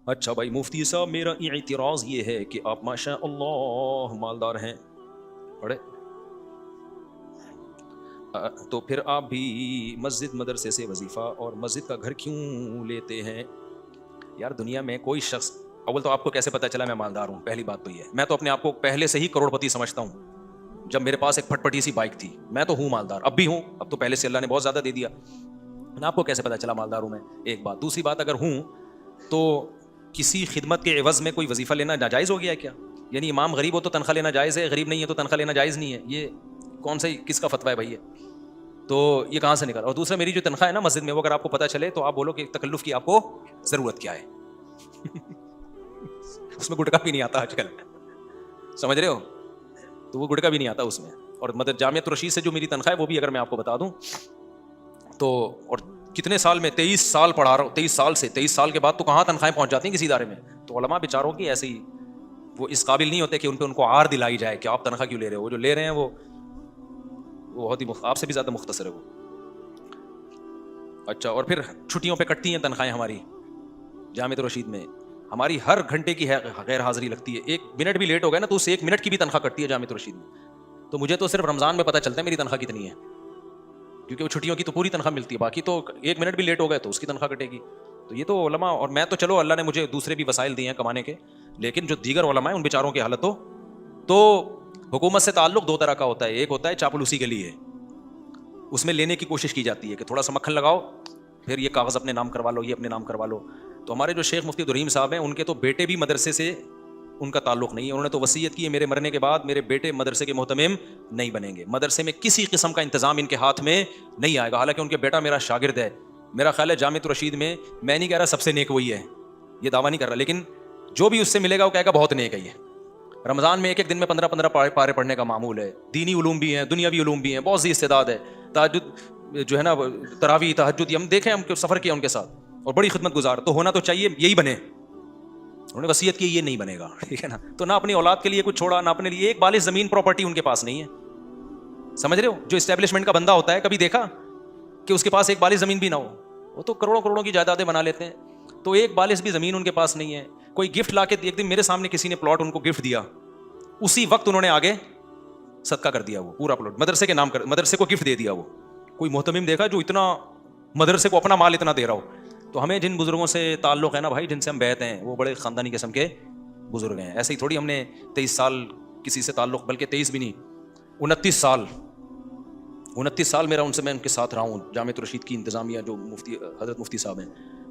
اچھا بھائی مفتی صاحب میرا اعتراض یہ ہے کہ آپ ماشاء اللہ مالدار ہیں بڑے، تو پھر آپ بھی مسجد مدرسے سے وظیفہ اور مسجد کا گھر کیوں لیتے ہیں؟ یار دنیا میں کوئی شخص، اول تو آپ کو کیسے پتا چلا میں مالدار ہوں؟ پہلی بات تو یہ ہے، میں تو اپنے آپ کو پہلے سے ہی کروڑ پتی سمجھتا ہوں۔ جب میرے پاس ایک پھٹ پٹی سی بائک تھی، میں تو ہوں مالدار، اب بھی ہوں، اب تو پہلے سے اللہ نے بہت زیادہ دے دیا۔ آپ کو کیسے پتا چلا مالدار ہوں میں؟ ایک بات۔ دوسری بات، اگر ہوں تو کسی خدمت کے عوض میں کوئی وظیفہ لینا ناجائز ہو گیا ہے کیا؟ یعنی امام غریب ہو تو تنخواہ لینا جائز ہے، غریب نہیں ہے تو تنخواہ لینا جائز نہیں ہے؟ یہ کون سا کس کا فتویٰ ہے بھائی؟ تو یہ کہاں سے نکلا؟ اور دوسرا، میری جو تنخواہ ہے نا مسجد میں، وہ اگر آپ کو پتا چلے تو آپ بولو کہ تکلف کی آپ کو ضرورت کیا ہے؟ اس میں گٹکا بھی نہیں آتا آج کل، سمجھ رہے ہو؟ تو وہ گٹکا بھی نہیں آتا اس میں۔ اور مدر جامعۃ رشید سے جو میری تنخواہ ہے وہ بھی اگر میں آپ کو بتا دوں تو، اور کتنے سال میں 23 سال پڑھا رہا ہوں، 23 سال کے بعد تو کہاں تنخواہیں پہنچ جاتی ہیں کسی ادارے میں؟ تو علماء بیچاروں کی ایسے ہی، وہ اس قابل نہیں ہوتے کہ ان کو عار دلائی جائے کہ آپ تنخواہ کیوں لے رہے ہو۔ وہ جو لے رہے ہیں وہ بہت ہی آپ سے بھی زیادہ مختصر ہے وہ۔ اچھا، اور پھر چھٹیوں پہ کٹتی ہیں تنخواہیں ہماری جامعۃ رشید میں، ہماری ہر گھنٹے کی غیر حاضری لگتی ہے، ایک منٹ بھی لیٹ ہو گیا نا تو اس 1 منٹ کی بھی تنخواہ کٹتی ہے جامعۃ رشید میں۔ تو مجھے تو صرف رمضان میں پتہ چلتا ہے میری تنخواہ کتنی ہے، کیونکہ وہ چھٹیوں کی تو پوری تنخواہ ملتی ہے، باقی تو 1 منٹ بھی لیٹ ہو گئے تو اس کی تنخواہ کٹے گی۔ تو یہ تو علماء، اور میں تو چلو اللہ نے مجھے دوسرے بھی وسائل دیے ہیں کمانے کے، لیکن جو دیگر علماء ہیں ان بیچاروں کی حالت تو حکومت سے تعلق 2 طرح کا ہوتا ہے۔ ایک ہوتا ہے چاپلوسی کے لیے، اس میں لینے کی کوشش کی جاتی ہے کہ تھوڑا سا مکھن لگاؤ، پھر یہ کاغذ اپنے نام کروا لو، یہ اپنے نام کروا لو۔ تو ہمارے جو شیخ مفتی عبدالرحیم صاحب ہیں، ان کے تو بیٹے بھی مدرسے سے ان کا تعلق نہیں ہے، انہوں نے تو وصیت کی ہے میرے مرنے کے بعد میرے بیٹے مدرسے کے محتمم نہیں بنیں گے، مدرسے میں کسی قسم کا انتظام ان کے ہاتھ میں نہیں آئے گا۔ حالانکہ ان کے بیٹا میرا شاگرد ہے، میرا خیال ہے جامعۃ رشید میں نہیں کہہ رہا سب سے نیک وہی ہے، یہ دعویٰ نہیں کر رہا، لیکن جو بھی اس سے ملے گا وہ کہے گا بہت نیک ہے یہ۔ رمضان میں ایک دن میں 15 پارے پڑھنے کا معمول ہے، دینی علوم بھی ہیں، دنیاوی علوم بھی ہیں، بہت سی استعداد ہے۔ تہجد جو ہے نا، تراویح تہجد، ہم دیکھیں، ہم سفر کیا ان کے ساتھ، اور بڑی خدمت گزار، تو ہونا تو چاہیے یہی بنے۔ انہوں نے وصیت کی یہ نہیں بنے گا، ٹھیک ہے نا؟ تو نہ اپنی اولاد کے لیے کچھ چھوڑا، نہ اپنے لیے ایک بالغ زمین پراپرٹی ان کے پاس نہیں ہے، سمجھ رہے ہو؟ جو اسٹیبلشمنٹ کا بندہ ہوتا ہے، کبھی دیکھا کہ اس کے پاس ایک بالغ زمین بھی نہ ہو؟ وہ تو کروڑوں کروڑوں کی جائیدادیں بنا لیتے ہیں، تو ایک بالغ بھی زمین ان کے پاس نہیں ہے۔ کوئی گفٹ لا کے، ایک دن میرے سامنے کسی نے پلاٹ ان کو گفٹ دیا، اسی وقت انہوں نے آگے صدقہ کر دیا، وہ پورا پلاٹ مدرسے کے نام کر، مدرسے کو گفٹ دے دیا۔ وہ کوئی محتمم دیکھا جو اتنا مدرسے کو اپنا مال اتنا دے رہا ہو؟ تو ہمیں جن بزرگوں سے تعلق ہے نا بھائی، جن سے ہم بیعت ہیں، وہ بڑے خاندانی قسم کے بزرگ ہیں۔ ایسے ہی تھوڑی ہم نے 23 سال کسی سے تعلق، بلکہ 23 بھی نہیں، 29 سال میرا ان سے، میں ان کے ساتھ رہا ہوں، جامعۃ رشید کی انتظامیہ جو مفتی حضرت مفتی صاحب ہیں۔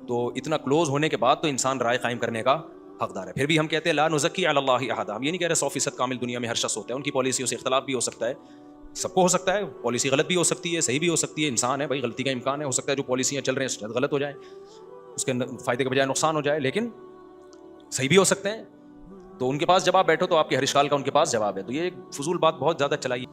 تو اتنا کلوز ہونے کے بعد تو انسان رائے قائم کرنے کا حقدار ہے۔ پھر بھی ہم کہتے ہیں لا نزکی علی اللہ احد، ہم یہ نہیں کہہ رہے 100% کامل دنیا میں ہر شخص ہوتا ہے، ان کی پالیسیوں سے اختلاف بھی ہو سکتا ہے، سب کو ہو سکتا ہے، پالیسی غلط بھی ہو سکتی ہے، صحیح بھی ہو سکتی ہے، انسان ہے بھائی، غلطی کا امکان ہے، ہو سکتا ہے جو پالیسیاں چل رہے ہیں شاید غلط ہو جائیں، اس کے فائدے کے بجائے نقصان ہو جائے، لیکن صحیح بھی ہو سکتے ہیں۔ تو ان کے پاس جب آپ بیٹھو تو آپ کے ہر اشکال کا ان کے پاس جواب ہے۔ تو یہ ایک فضول بات بہت زیادہ چلائی